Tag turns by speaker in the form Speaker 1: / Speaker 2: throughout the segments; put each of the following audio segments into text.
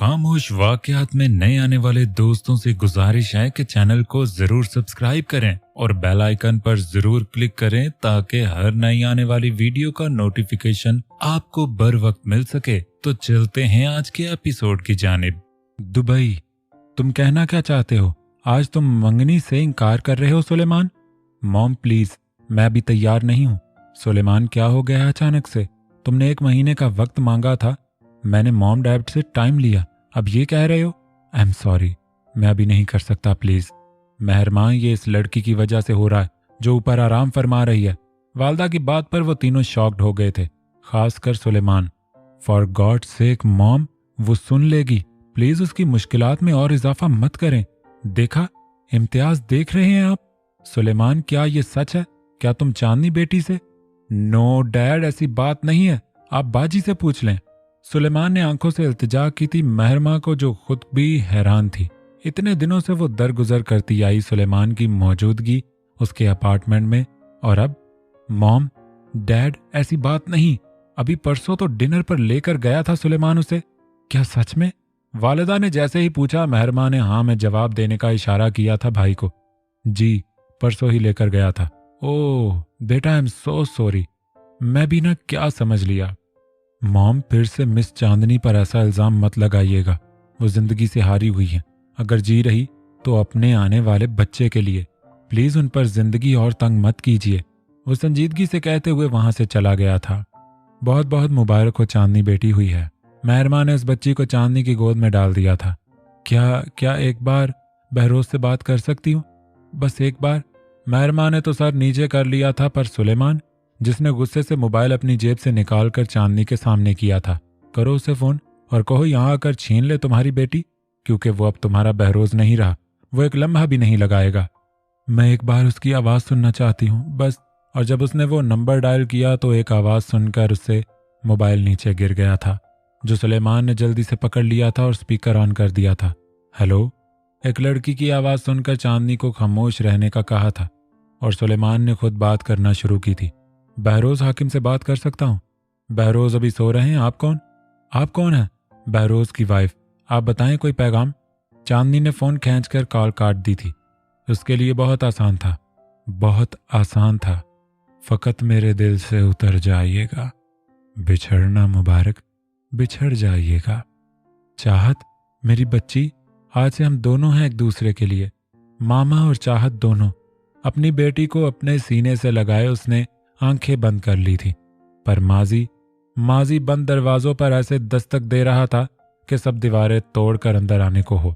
Speaker 1: खामोश वाकयात में नए आने वाले दोस्तों से गुजारिश है कि चैनल को जरूर सब्सक्राइब करें और बेल आइकन पर जरूर क्लिक करें ताकि हर नई आने वाली वीडियो का नोटिफिकेशन आपको बर वक्त मिल सके। तो चलते हैं आज के एपिसोड की जानिब। दुबई, तुम कहना क्या चाहते हो? आज तुम मंगनी से इनकार कर रहे हो सुलेमान? मॉम प्लीज, मैं अभी तैयार नहीं हूँ। सुलेमान, क्या हो गया अचानक से? तुमने 1 महीने का वक्त मांगा था, मैंने मॉम डैड से टाइम लिया, अब ये कह रहे हो? आई एम सॉरी, मैं अभी नहीं कर सकता प्लीज। मेहरबान, ये इस लड़की की वजह से हो रहा है जो ऊपर आराम फरमा रही है। वालदा की बात पर वो तीनों शॉक्ड हो गए थे, खासकर Suleman. For God sake mom, वो सुन लेगी, प्लीज उसकी मुश्किलात में और इजाफा मत करें। देखा, इम्तियाज देख रहे हैं आप? सुलेमान, क्या ये सच है? क्या तुम चांदनी बेटी से? नो डैड, ऐसी बात नहीं है, आप बाजी से पूछ लें। सुलेमान ने आंखों से इल्तिजा की थी महरमा को, जो खुद भी हैरान थी। इतने दिनों से वो दरगुजर करती आई सुलेमान की मौजूदगी उसके अपार्टमेंट में, और अब मॉम डैड, ऐसी बात नहीं, अभी परसों तो डिनर पर लेकर गया था सुलेमान उसे। क्या सच में? वालिदा ने जैसे ही पूछा, महरमा ने हाँ में जवाब देने का इशारा किया था भाई को। जी, परसों ही लेकर गया था। ओह बेटा, आई एम सो सॉरी, मैं भी ना क्या समझ लिया। मॉम, फिर से मिस चांदनी पर ऐसा इल्जाम मत लगाइएगा, वो जिंदगी से हारी हुई है। अगर जी रही तो अपने आने वाले बच्चे के लिए, प्लीज उन पर जिंदगी और तंग मत कीजिए, वो संजीदगी से कहते हुए वहां से चला गया था। बहुत बहुत मुबारक हो, चांदनी बेटी हुई है। मेहरमा ने उस बच्ची को चांदनी की गोद में डाल दिया था। क्या एक बार बहरोज से बात कर सकती हूँ? बस एक बार। मेहरमा ने तो सर नीचे कर लिया था, पर सुलेमान, जिसने गुस्से से मोबाइल अपनी जेब से निकालकर चांदनी के सामने किया था, करो उसे फोन और कहो यहाँ आकर छीन ले तुम्हारी बेटी, क्योंकि वो अब तुम्हारा बहरोज नहीं रहा, वो एक लम्हा भी नहीं लगाएगा। मैं एक बार उसकी आवाज़ सुनना चाहती हूँ बस। और जब उसने वो नंबर डायल किया तो एक आवाज़ सुनकर उससे मोबाइल नीचे गिर गया था, जो सुलेमान ने जल्दी से पकड़ लिया था और स्पीकर ऑन कर दिया था। हेलो, एक लड़की की आवाज़ सुनकर चांदनी को खामोश रहने का कहा था और सुलेमान ने खुद बात करना शुरू की थी। बहरोज हाकिम से बात कर सकता हूँ? बहरोज अभी सो रहे हैं। आप कौन हैं? बहरोज की वाइफ। आप बताएं, कोई पैगाम? चांदनी ने फोन खींचकर कॉल काट दी थी। उसके लिए बहुत आसान था, बहुत आसान था। फकत मेरे दिल से उतर जाइएगा, बिछड़ना मुबारक, बिछड़ जाइएगा। चाहत, मेरी बच्ची, आज से हम दोनों हैं एक दूसरे के लिए, मामा और चाहत दोनों। अपनी बेटी को अपने सीने से लगाए उसने आंखें बंद कर ली थी, पर माजी बंद दरवाजों पर ऐसे दस्तक दे रहा था कि सब दीवारें तोड़कर अंदर आने को हो।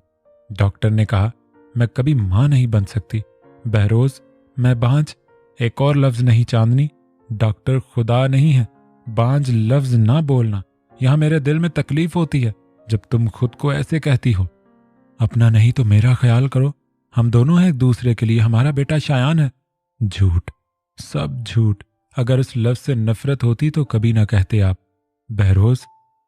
Speaker 1: डॉक्टर ने कहा, मैं कभी मां नहीं बन सकती। बहरोज, मैं बांझ। एक और लफ्ज नहीं चांदनी, डॉक्टर खुदा नहीं है, बांझ लफ्ज ना बोलना, यहां मेरे दिल में तकलीफ होती है जब तुम खुद को ऐसे कहती हो। अपना नहीं तो मेरा ख्याल करो, हम दोनों हैं एक दूसरे के लिए, हमारा बेटा शायान है। झूठ, सब झूठ। अगर उस लफ्ज से नफरत होती तो कभी ना कहते आप। बहरोज,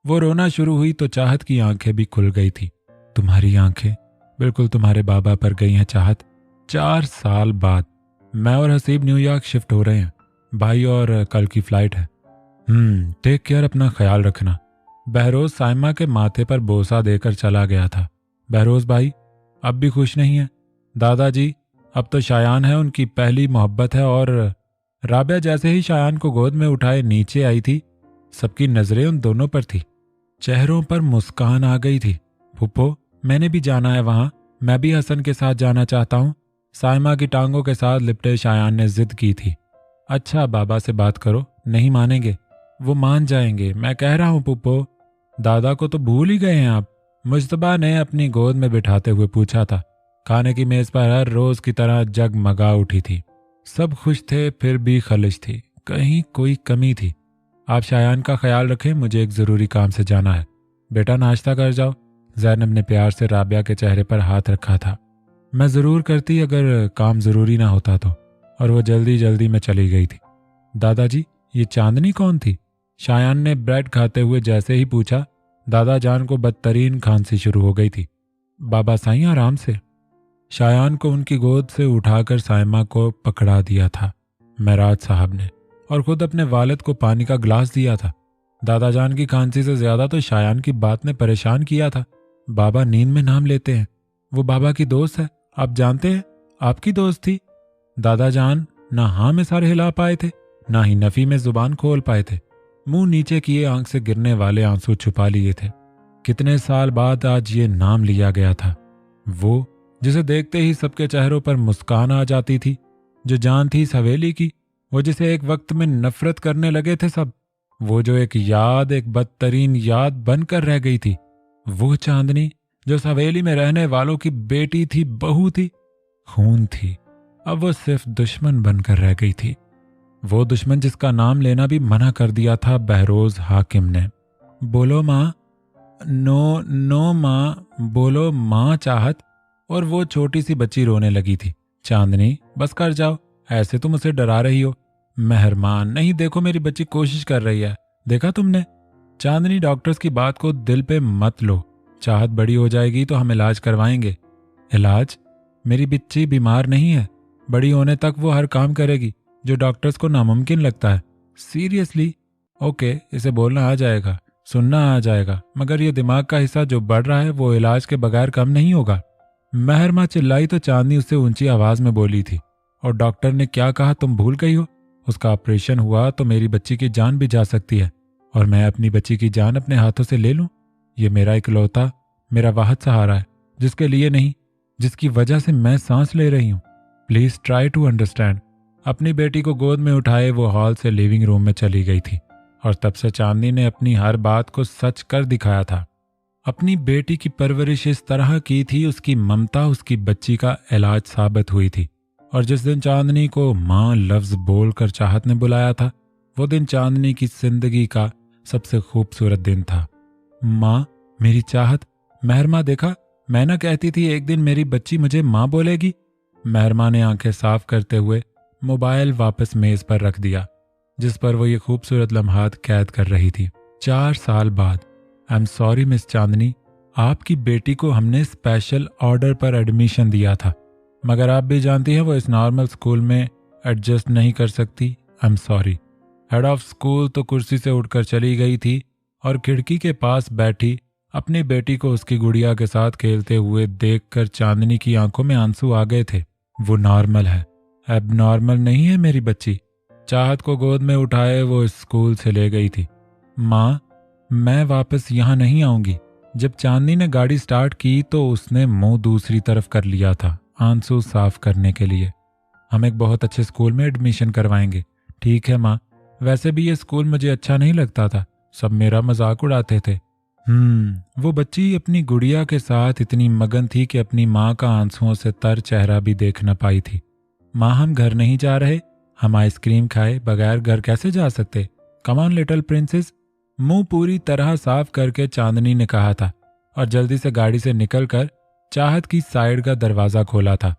Speaker 1: वो रोना शुरू हुई तो चाहत की आंखें भी खुल गई थी। तुम्हारी आंखें बिल्कुल तुम्हारे बाबा पर गई हैं चाहत। 4 साल बाद मैं और हसीब न्यूयॉर्क शिफ्ट हो रहे हैं भाई, और कल की फ्लाइट है। टेक केयर, अपना ख्याल रखना। बहरोज साइमा के माथे पर बोसा देकर चला गया था। बहरोज भाई अब भी खुश नहीं है? दादाजी, अब तो शायान है, उनकी पहली मोहब्बत है। और राबिया जैसे ही शायान को गोद में उठाए नीचे आई थी, सबकी नजरें उन दोनों पर थी। चेहरों पर मुस्कान आ गई थी। फुप्पो, मैंने भी जाना है वहां, मैं भी हसन के साथ जाना चाहता हूँ। साइमा की टांगों के साथ लिपटे शायान ने जिद की थी। अच्छा, बाबा से बात करो, नहीं मानेंगे, वो मान जाएंगे, मैं कह रहा हूँ पुप्पो। दादा को तो भूल ही गए हैं आप? मुश्तबा ने अपनी गोद में बिठाते हुए पूछा था। खाने की मेज पर हर रोज की तरह जगमगा उठी थी। सब खुश थे, फिर भी खलिश थी, कहीं कोई कमी थी। आप शायान का ख्याल रखें, मुझे एक जरूरी काम से जाना है। बेटा नाश्ता कर जाओ। ज़ैनब ने प्यार से राबिया के चेहरे पर हाथ रखा था। मैं जरूर करती अगर काम जरूरी ना होता तो। और वो जल्दी जल्दी में चली गई थी। दादाजी, ये चांदनी कौन थी? शायान ने ब्रेड खाते हुए जैसे ही पूछा, दादा जान को बदतरीन खांसी शुरू हो गई थी। बाबा साईं, आराम से। शायान को उनकी गोद से उठाकर साइमा को पकड़ा दिया था महराज साहब ने, और खुद अपने वालिद को पानी का गिलास दिया था। दादा जान की खांसी से ज्यादा तो शायान की बात ने परेशान किया था। बाबा नींद में नाम लेते हैं। वो बाबा की दोस्त है, आप जानते हैं, आपकी दोस्त थी। दादा जान ना हाँ में सारे हिला पाए थे, ना ही नफी में जुबान खोल पाए थे। मुंह नीचे किए आंख से गिरने वाले आंसू छुपा लिए थे। कितने साल बाद आज ये नाम लिया गया था। वो जिसे देखते ही सबके चेहरों पर मुस्कान आ जाती थी, जो जान थी इस हवेली की, वो जिसे एक वक्त में नफरत करने लगे थे सब, वो जो एक याद, एक बदतरीन याद बनकर रह गई थी। वो चांदनी जो इस हवेली में रहने वालों की बेटी थी, बहू थी, खून थी, अब वो सिर्फ दुश्मन बनकर रह गई थी। वो दुश्मन जिसका नाम लेना भी मना कर दिया था बहरोज हाकिम ने। बोलो माँ। नो नो माँ, बोलो माँ चाहत। और वो छोटी सी बच्ची रोने लगी थी। चांदनी बस कर जाओ, ऐसे तुम उसे डरा रही हो। मेहरमान नहीं, देखो मेरी बच्ची कोशिश कर रही है, देखा तुमने। चांदनी डॉक्टर्स की बात को दिल पे मत लो, चाहत बड़ी हो जाएगी तो हम इलाज करवाएंगे। इलाज? मेरी बच्ची बीमार नहीं है, बड़ी होने तक वो हर काम करेगी जो डॉक्टर्स को नामुमकिन लगता है। सीरियसली? ओके, इसे बोलना आ जाएगा, सुनना आ जाएगा, मगर ये दिमाग का हिस्सा जो बढ़ रहा है वो इलाज के बगैर कम नहीं होगा। मेहरमा चिल्लाई तो चांदनी उससे ऊंची आवाज में बोली थी, और डॉक्टर ने क्या कहा तुम भूल गई हो? उसका ऑपरेशन हुआ तो मेरी बच्ची की जान भी जा सकती है, और मैं अपनी बच्ची की जान अपने हाथों से ले लूं? ये मेरा इकलौता, मेरा वाहद सहारा है, जिसके लिए नहीं, जिसकी वजह से मैं सांस ले रही हूं। Please try to understand. अपनी बेटी को गोद में उठाए वो हॉल से लिविंग रूम में चली गई थी, और तब से चांदनी ने अपनी हर बात को सच कर दिखाया था। अपनी बेटी की परवरिश इस तरह की थी, उसकी ममता उसकी बच्ची का इलाज साबित हुई थी। और जिस दिन चांदनी को माँ लफ्ज बोलकर चाहत ने बुलाया था, वो दिन चांदनी की जिंदगी का सबसे खूबसूरत दिन था। माँ, मेरी चाहत। मेहरमा देखा, मैं ना कहती थी एक दिन मेरी बच्ची मुझे माँ बोलेगी। मेहरमा ने आंखें साफ करते हुए मोबाइल वापस मेज पर रख दिया, जिस पर वो ये खूबसूरत लम्हात कैद कर रही थी। 4 साल बाद। आई एम सॉरी मिस चांदनी, आपकी बेटी को हमने स्पेशल ऑर्डर पर एडमिशन दिया था, मगर आप भी जानती हैं वो इस नॉर्मल स्कूल में एडजस्ट नहीं कर सकती। I am sorry. Head of school तो कुर्सी से उठकर चली गई थी, और खिड़की के पास बैठी अपनी बेटी को उसकी गुड़िया के साथ खेलते हुए देखकर चांदनी की आंखों में आंसू आ गए थे। वो नॉर्मल है, एबनॉर्मल नहीं है मेरी बच्ची। चाहत को गोद में उठाए वो स्कूल से ले गई थी। माँ, मैं वापस यहाँ नहीं आऊंगी। जब चांदनी ने गाड़ी स्टार्ट की तो उसने मुंह दूसरी तरफ कर लिया था, आंसू साफ करने के लिए। हम एक बहुत अच्छे स्कूल में एडमिशन करवाएंगे। ठीक है माँ, वैसे भी ये स्कूल मुझे अच्छा नहीं लगता था, सब मेरा मजाक उड़ाते थे। वो बच्ची अपनी गुड़िया के साथ इतनी मगन थी कि अपनी माँ का आंसुओं से तर चेहरा भी देख न पाई थी। माँ, हम घर नहीं जा रहे, हम आइसक्रीम खाए बगैर घर कैसे जा सकते? Come on little princess. मुंह पूरी तरह साफ करके चांदनी ने कहा था, और जल्दी से गाड़ी से निकलकर चाहत की साइड का दरवाजा खोला था,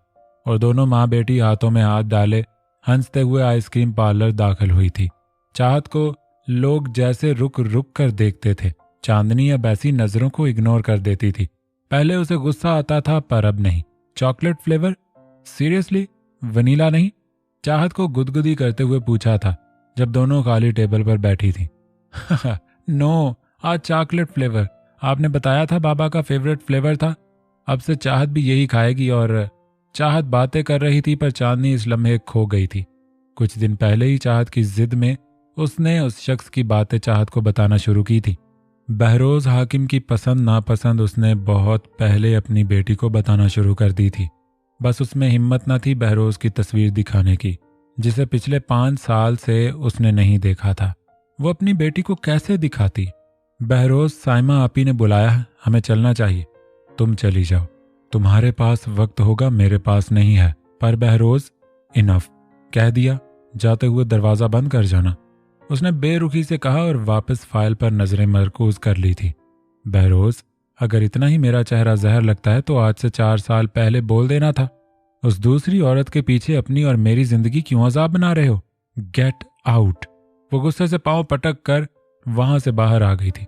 Speaker 1: और दोनों माँ बेटी हाथों में हाथ डाले हंसते हुए आइसक्रीम पार्लर दाखिल हुई थी। चाहत को लोग जैसे रुक रुक कर देखते थे, चांदनी अब ऐसी नजरों को इग्नोर कर देती थी। पहले उसे गुस्सा आता था, पर अब नहीं। Chocolate flavour? सीरियसली? वनीला नहीं? चाहत को गुदगुदी करते हुए पूछा था, जब दोनों खाली टेबल पर बैठी थी। नो, आज चॉकलेट फ्लेवर। आपने बताया था बाबा का फेवरेट फ्लेवर था, अब से चाहत भी यही खाएगी। और चाहत बातें कर रही थी, पर चांदनी इस लम्हे खो गई थी। कुछ दिन पहले ही चाहत की जिद में उसने उस शख्स की बातें चाहत को बताना शुरू की थी। बहरोज हाकिम की पसंद नापसंद उसने बहुत पहले अपनी बेटी को बताना शुरू कर दी थी। बस उसमें हिम्मत न थी बहरोज की तस्वीर दिखाने की, जिसे पिछले 5 साल से उसने नहीं देखा था। वो अपनी बेटी को कैसे दिखाती? बहरोज, साइमा आपी ने बुलाया है, हमें चलना चाहिए। तुम चली जाओ, तुम्हारे पास वक्त होगा, मेरे पास नहीं है। पर बहरोज, इनफ, कह दिया, जाते हुए दरवाजा बंद कर जाना, उसने बेरुखी से कहा, और वापस फाइल पर नजरें मरकूज कर ली थी। बहरोज, अगर इतना ही मेरा चेहरा जहर लगता है तो आज से 4 साल पहले बोल देना था। उस दूसरी औरत के पीछे अपनी और मेरी जिंदगी क्यों अजाब बना रहे हो? Get out. वो गुस्से से पांव पटक कर वहां से बाहर आ गई थी।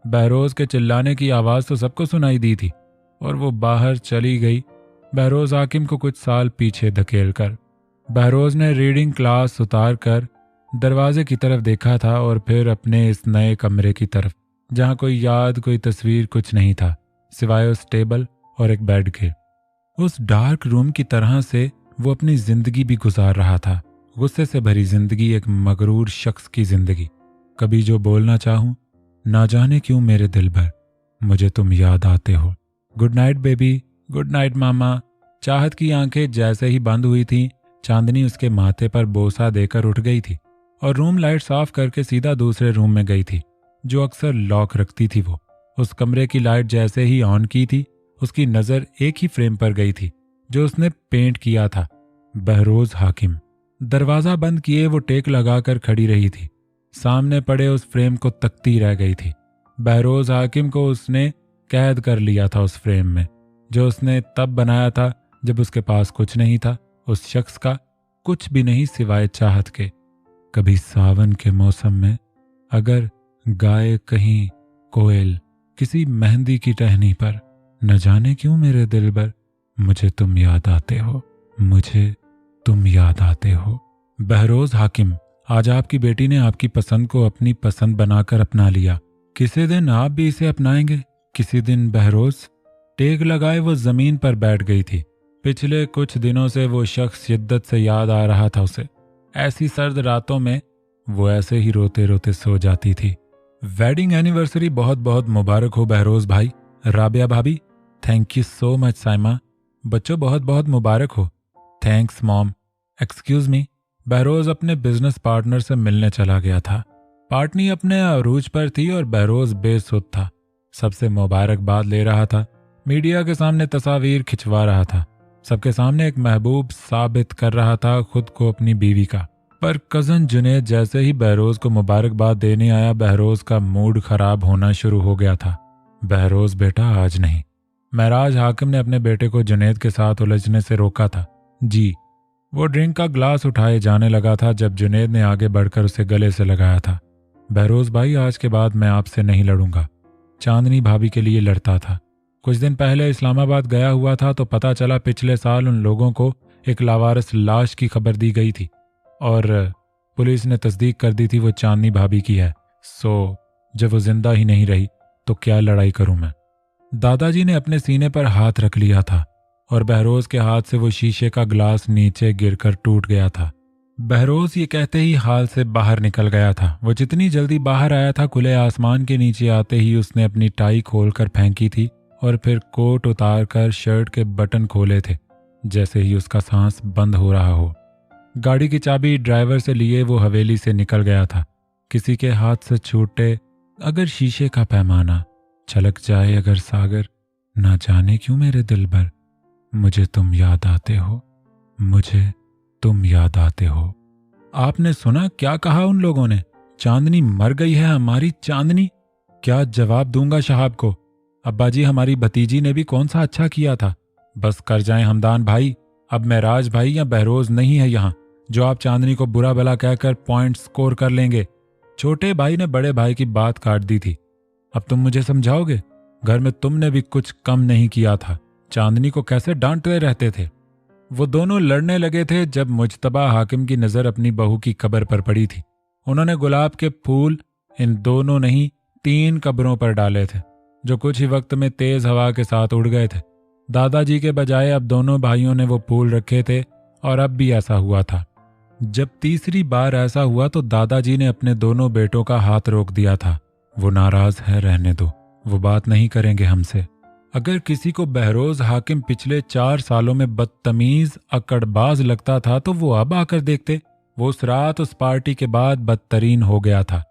Speaker 1: बहरोज के चिल्लाने की आवाज तो सबको सुनाई दी थी, और वो बाहर चली गई, बहरोज हाकिम को कुछ साल पीछे धकेल कर। बहरोज ने रीडिंग क्लास उतार कर दरवाजे की तरफ देखा था, और फिर अपने इस नए कमरे की तरफ, जहां कोई याद, कोई तस्वीर, कुछ नहीं था। सिवाय उस टेबल और एक बेड के। उस डार्क रूम की तरह से वो अपनी जिंदगी भी गुजार रहा था, गुस्से से भरी जिंदगी, एक मगरूर शख्स की जिंदगी। कभी जो बोलना चाहूं, ना जाने क्यों मेरे दिल भर मुझे तुम याद आते हो। Good night baby, good night मामा। चाहत की आंखें जैसे ही बंद हुई थीं, चांदनी उसके माथे पर बोसा देकर उठ गई थी और रूम लाइट साफ करके सीधा दूसरे रूम में गई थी, जो अक्सर लॉक रखती थी। वो उस कमरे की लाइट जैसे ही ऑन की थी, उसकी नजर एक ही फ्रेम पर गई थी जो उसने पेंट किया था, बहरोज हाकिम। दरवाजा बंद किए वो टेक लगाकर खड़ी रही थी, सामने पड़े उस फ्रेम को तकती रह गई थी। बहरोज हाकिम को उसने कैद कर लिया था उस फ्रेम में, जो उसने तब बनाया था जब उसके पास कुछ नहीं था, उस शख्स का कुछ भी नहीं सिवाय चाहत के। कभी सावन के मौसम में अगर गाए कहीं कोयल किसी मेहंदी की टहनी पर, न जाने क्यों मेरे दिल भर मुझे तुम याद आते हो, मुझे तुम याद आते हो। बहरोज हाकिम, आज आपकी बेटी ने आपकी पसंद को अपनी पसंद बनाकर अपना लिया। किसी दिन आप भी इसे अपनाएंगे, किसी दिन। बहरोज टेक लगाए वो जमीन पर बैठ गई थी। पिछले कुछ दिनों से वो शख्स शिद्दत से याद आ रहा था उसे। ऐसी सर्द रातों में वो ऐसे ही रोते रोते सो जाती थी। वेडिंग एनिवर्सरी बहुत बहुत मुबारक हो बहरोज भाई। राबिया भाभी, thank you so much. Saima, बच्चों बहुत बहुत मुबारक हो। Thanks mom. Excuse me. Behroz अपने बिजनेस पार्टनर से मिलने चला गया था। पार्टनी अपने अरूज पर थी और बहरोज बेसुध था। सबसे मुबारकबाद ले रहा था, मीडिया के सामने तस्वीर खिंचवा रहा था, सबके सामने एक महबूब साबित कर रहा था खुद को अपनी बीवी का। पर कजन जुनेद जैसे ही बहरोज को मुबारकबाद देने आया, बहरोज का मूड खराब होना शुरू हो गया था। बहरोज बेटा आज नहीं। महराज हाकिम ने अपने बेटे को जुनेद के साथ उलझने से रोका था। जी। वो ड्रिंक का ग्लास उठाए जाने लगा था जब जुनेद ने आगे बढ़कर उसे गले से लगाया था। बहरोज भाई, आज के बाद मैं आपसे नहीं लड़ूंगा। चांदनी भाभी के लिए लड़ता था। कुछ दिन पहले इस्लामाबाद गया हुआ था तो पता चला पिछले साल उन लोगों को एक लावारिस लाश की खबर दी गई थी और पुलिस ने तस्दीक कर दी थी वो चांदनी भाभी की है। सो जब वो जिंदा ही नहीं रही तो क्या लड़ाई करूं मैं। दादाजी ने अपने सीने पर हाथ रख लिया था और बहरोज के हाथ से वो शीशे का ग्लास नीचे गिरकर टूट गया था। बहरोज ये कहते ही हाल से बाहर निकल गया था। वो जितनी जल्दी बाहर आया था, खुले आसमान के नीचे आते ही उसने अपनी टाई खोलकर फेंकी थी और फिर कोट उतारकर शर्ट के बटन खोले थे। जैसे ही उसका सांस बंद हो रहा हो, गाड़ी की चाबी ड्राइवर से लिए वो हवेली से निकल गया था। किसी के हाथ से छूटे अगर शीशे का पैमाना, छलक जाए अगर सागर, ना जाने क्यों मेरे दिल भर मुझे तुम याद आते हो, मुझे तुम याद आते हो। आपने सुना क्या कहा उन लोगों ने? चांदनी मर गई है, हमारी चांदनी। क्या जवाब दूंगा शहाब को? अब्बा जी, हमारी भतीजी ने भी कौन सा अच्छा किया था। बस कर जाएं हमदान भाई, अब महराज भाई या बहरोज नहीं है यहाँ जो आप चांदनी को बुरा भला कहकर पॉइंट स्कोर कर लेंगे। छोटे भाई ने बड़े भाई की बात काट दी थी। अब तुम मुझे समझाओगे? घर में तुमने भी कुछ कम नहीं किया था। चांदनी को कैसे डांटते रहते थे। वो दोनों लड़ने लगे थे जब मुजतबा हाकिम की नजर अपनी बहू की कब्र पर पड़ी थी। उन्होंने गुलाब के फूल इन दोनों नहीं 3 कब्रों पर डाले थे जो कुछ ही वक्त में तेज हवा के साथ उड़ गए थे। दादाजी के बजाय अब दोनों भाइयों ने वो फूल रखे थे और अब भी ऐसा हुआ था। जब तीसरी बार ऐसा हुआ तो दादाजी ने अपने दोनों बेटों का हाथ रोक दिया था। वो नाराज है, रहने दो, वो बात नहीं करेंगे हमसे। अगर किसी को बहरोज हाकिम पिछले 4 सालों में बदतमीज अकड़बाज लगता था तो वो अब आकर देखते। वो उस रात उस पार्टी के बाद बदतरीन हो गया था।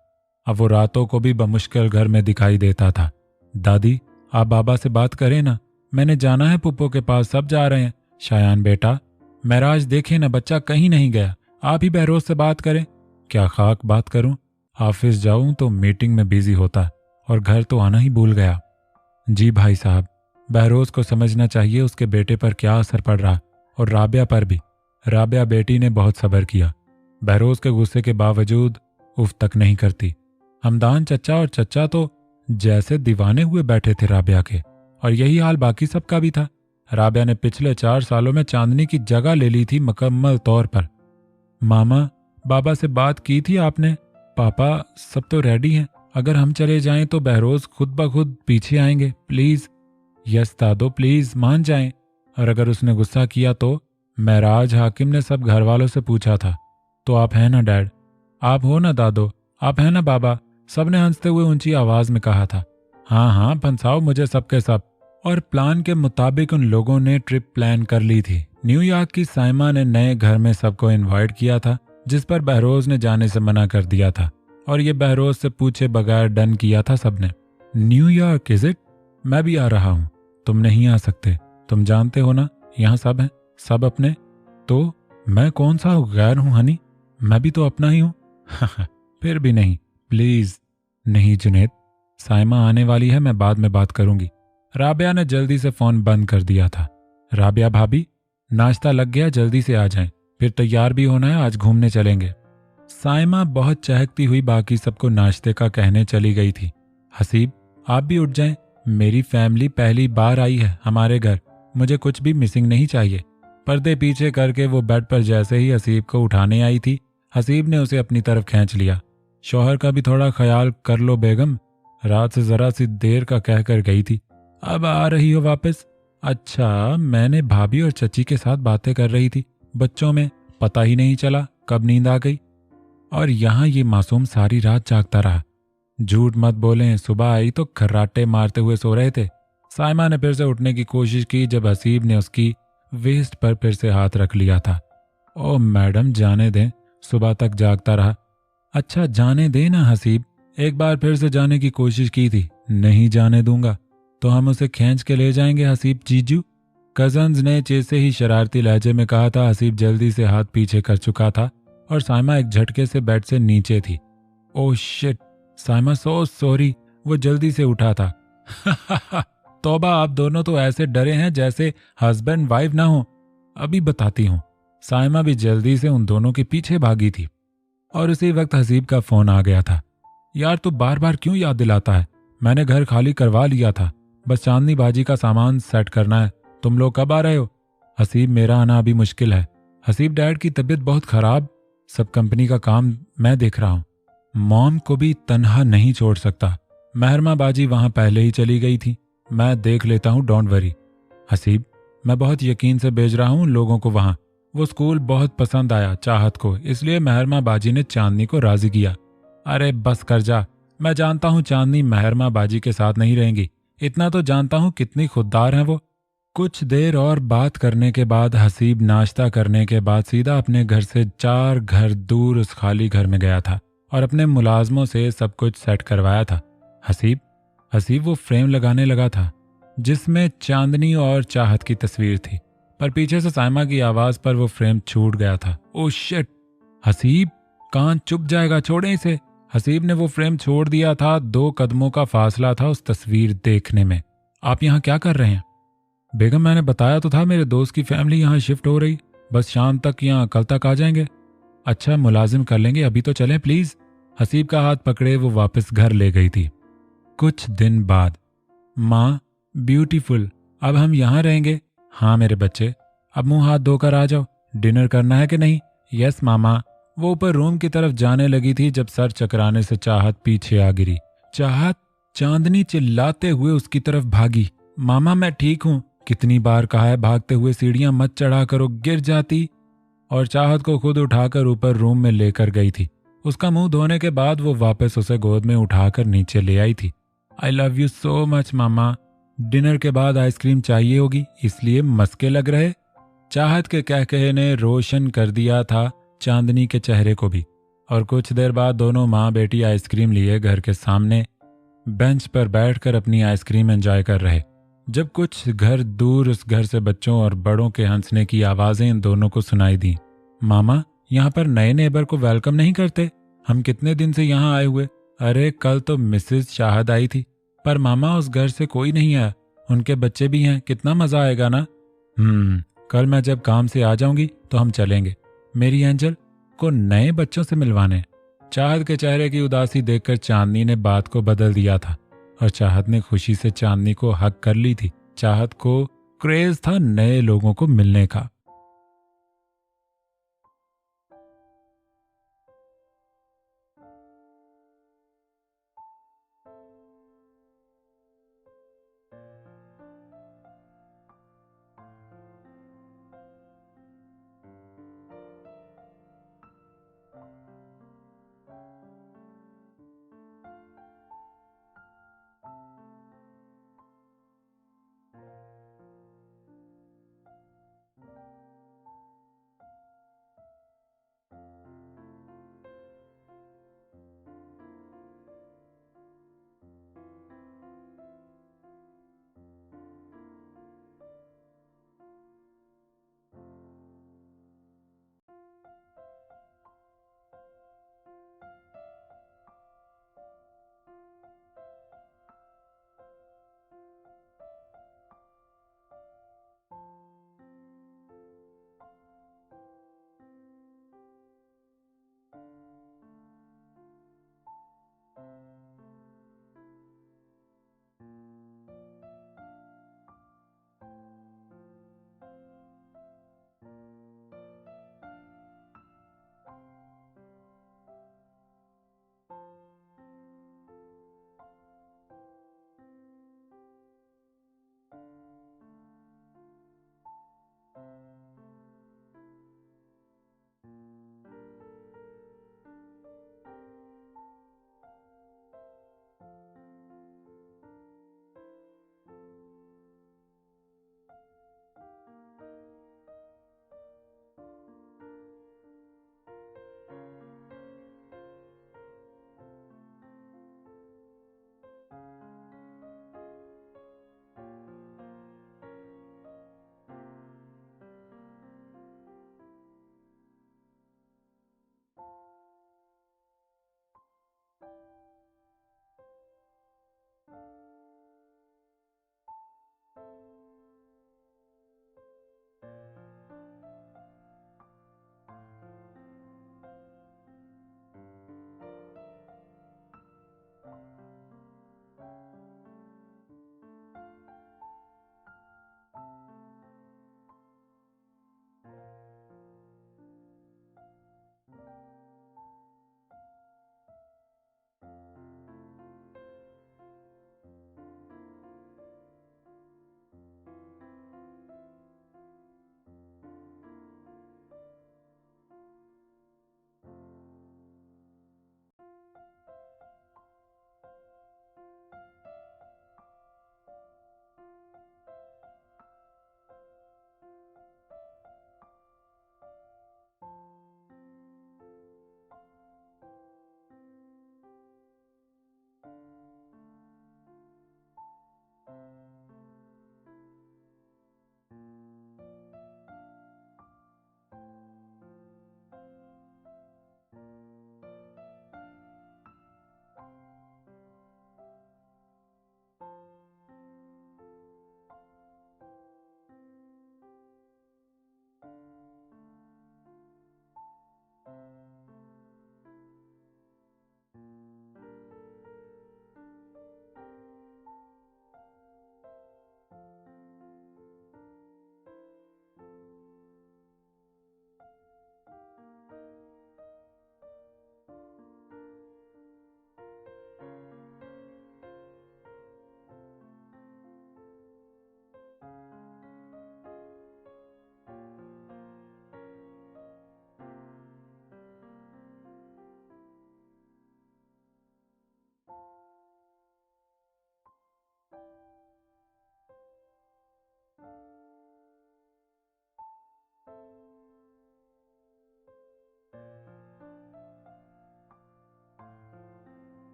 Speaker 1: अब वो रातों को भी बमुश्किल घर में दिखाई देता था। दादी, आप बाबा से बात करें ना, मैंने जाना है पुप्पो के पास, सब जा रहे हैं। शायान बेटा, महराज देखे ना, बच्चा कहीं नहीं गया, आप ही बहरोज से बात करें। क्या खाक बात करूं? ऑफिस जाऊं तो मीटिंग में बिजी होता और घर तो आना ही भूल गया। जी भाई साहब, बहरोज को समझना चाहिए उसके बेटे पर क्या असर पड़ रहा, और राबिया पर भी। राबिया बेटी ने बहुत सब्र किया। बहरोज के गुस्से के बावजूद उफ तक नहीं करती। हमदान चचा और चचा तो जैसे दीवाने हुए बैठे थे राबिया के, और यही हाल बाकी सबका भी था। राबिया ने पिछले 4 सालों में चांदनी की जगह ले ली थी मुकम्मल तौर पर। मामा, बाबा से बात की थी आपने? पापा, सब तो रेडी हैं, अगर हम चले जाएं तो बहरोज खुद ब खुद पीछे आएंगे, प्लीज। यस दादो प्लीज मान जाएं। और अगर उसने गुस्सा किया तो? महराज हाकिम ने सब घर वालों से पूछा था। तो आप हैं ना डैड? आप हो ना दादो? आप हैं ना बाबा? सबने हंसते हुए ऊंची आवाज में कहा था। हाँ हाँ फंसाओ मुझे सबके सब। और प्लान के मुताबिक उन लोगों ने ट्रिप प्लान कर ली थी। न्यूयॉर्क की साइमा ने नए घर में सबको इनवाइट किया था, जिस पर बहरोज ने जाने से मना कर दिया था। और ये बहरोज से पूछे बगैर डन किया था सबने। New York is it? मैं भी आ रहा हूँ। तुम नहीं आ सकते, तुम जानते हो ना, यहाँ सब हैं, सब अपने। तो मैं कौन सा गैर हूँ हनी? मैं भी तो अपना ही हूँ। फिर भी नहीं, प्लीज। नहीं जुनेद, साइमा आने वाली है, मैं बाद में बात करूंगी। राबिया ने जल्दी से फोन बंद कर दिया था। राबिया भाभी, नाश्ता लग गया, जल्दी से आ जाएं, फिर तैयार भी होना है, आज घूमने चलेंगे। साइमा बहुत चहकती हुई बाकी सबको नाश्ते का कहने चली गई थी। हसीब, आप भी उठ जाएं, मेरी फैमिली पहली बार आई है हमारे घर, मुझे कुछ भी मिसिंग नहीं चाहिए। पर्दे पीछे करके वो बेड पर जैसे ही हसीब को उठाने आई थी, हसीब ने उसे अपनी तरफ खींच लिया। शौहर का भी थोड़ा ख्याल कर लो बेगम, रात से जरा सी देर का कह कर गई थी, अब आ रही हो वापस? अच्छा, मैंने भाभी और चची के साथ बातें कर रही थी, बच्चों में पता ही नहीं चला कब नींद आ गई। और यहाँ ये मासूम सारी रात जागता रहा। झूठ मत बोलें, सुबह आई तो खर्राटे मारते हुए सो रहे थे। साइमा ने फिर से उठने की कोशिश की जब हसीब ने उसकी वेस्ट पर फिर से हाथ रख लिया था। ओ मैडम जाने दें, सुबह तक जागता रहा। अच्छा जाने दें ना हसीब, एक बार फिर से जाने की कोशिश की थी, नहीं जाने दूंगा तो हम उसे खींच के ले जाएंगे हसीब जीजू। कजन्स ने जैसे ही शरारती लहजे में कहा था, हसीब जल्दी से हाथ पीछे कर चुका था और साइमा एक झटके से बेड से नीचे थी। Oh shit, Saima so sorry, वो जल्दी से उठा था। तौबा, आप दोनों तो ऐसे डरे हैं जैसे हस्बैंड वाइफ ना हो। अभी बताती हूँ। साइमा भी जल्दी से उन दोनों के पीछे भागी थी और उसी वक्त हसीब का फोन आ गया था। यार तू बार बार क्यों याद दिलाता है, मैंने घर खाली करवा लिया था, बस चांदनी बाजी का सामान सेट करना है, तुम लोग कब आ रहे हो? हसीब, मेरा आना अभी मुश्किल है। हसीब, डैड की तबीयत बहुत खराब, सब कंपनी का काम मैं देख रहा हूँ, मॉम को भी तन्हा नहीं छोड़ सकता। महरमा बाजी वहां पहले ही चली गई थी, मैं देख लेता हूँ, डोंट वरी। हसीब, मैं बहुत यकीन से भेज रहा हूँ लोगों को वहां, वो स्कूल बहुत पसंद आया चाहत को, इसलिए महरमा बाजी ने चांदनी को राजी किया। अरे बस कर जा, मैं जानता हूँ चांदनी महरमा बाजी के साथ नहीं रहेंगी, इतना तो जानता हूँ कितनी खुददार हैं वो। कुछ देर और बात करने के बाद हसीब नाश्ता करने के बाद सीधा अपने घर से 4 घर दूर उस खाली घर में गया था और अपने मुलाजमों से सब कुछ सेट करवाया था। हसीब हसीब वो फ्रेम लगाने लगा था जिसमें चांदनी और चाहत की तस्वीर थी, पर पीछे से साइमा की आवाज पर वो फ्रेम छूट गया था। ओह शिट, हसीब कान चुप जाएगा, छोड़े इसे। हसीब ने वो फ्रेम छोड़ दिया था, 2 कदमों का फासला था उस तस्वीर देखने में। आप यहाँ क्या कर रहे हैं? बेगम, मैंने बताया तो था मेरे दोस्त की फैमिली यहाँ शिफ्ट हो रही, बस शाम तक या कल तक आ जाएंगे। अच्छा मुलाजिम कर लेंगे, अभी तो चलें प्लीज। हसीब का हाथ पकड़े वो वापस घर ले गई थी। कुछ दिन बाद, माँ ब्यूटीफुल, अब हम यहाँ रहेंगे? हाँ मेरे बच्चे, अब मुंह हाथ धोकर आ जाओ, डिनर करना है कि नहीं? यस मामा। वो ऊपर रूम की तरफ जाने लगी थी जब सर चकराने से चाहत पीछे आ गिरी। चाहत, चांदनी चिल्लाते हुए उसकी तरफ भागी। मामा मैं ठीक हूँ, कितनी बार कहा है भागते हुए सीढ़ियां मत चढ़ा करो, गिर जाती। और चाहत को खुद उठाकर ऊपर रूम में लेकर गई थी। उसका मुंह धोने के बाद वो वापस उसे गोद में उठाकर नीचे ले आई थी। I love you so much mama, dinner के बाद आइसक्रीम चाहिए होगी इसलिए मस्के लग रहे। चाहत के कहकहे ने रोशन कर दिया था चांदनी के चेहरे को भी, और कुछ देर बाद दोनों माँ बेटी आइसक्रीम लिए घर के सामने बेंच पर बैठकर अपनी आइसक्रीम एंजॉय कर रहे, जब कुछ घर दूर उस घर से बच्चों और बड़ों के हंसने की आवाजें इन दोनों को सुनाई दी। मामा, यहाँ पर नए नेबर को वेलकम नहीं करते, हम कितने दिन से यहाँ आए हुए। अरे कल तो मिसेस शाहद आई थी, पर मामा उस घर से कोई नहीं आया, उनके बच्चे भी हैं, कितना मजा आएगा ना। कल मैं जब काम से आ जाऊंगी तो हम चलेंगे मेरी एंजल को नए बच्चों से मिलवाने। चाहत के चेहरे की उदासी देखकर चांदनी ने बात को बदल दिया था और चाहत ने खुशी से चांदनी को हक कर ली थी। चाहत को क्रेज था नए लोगों को मिलने का।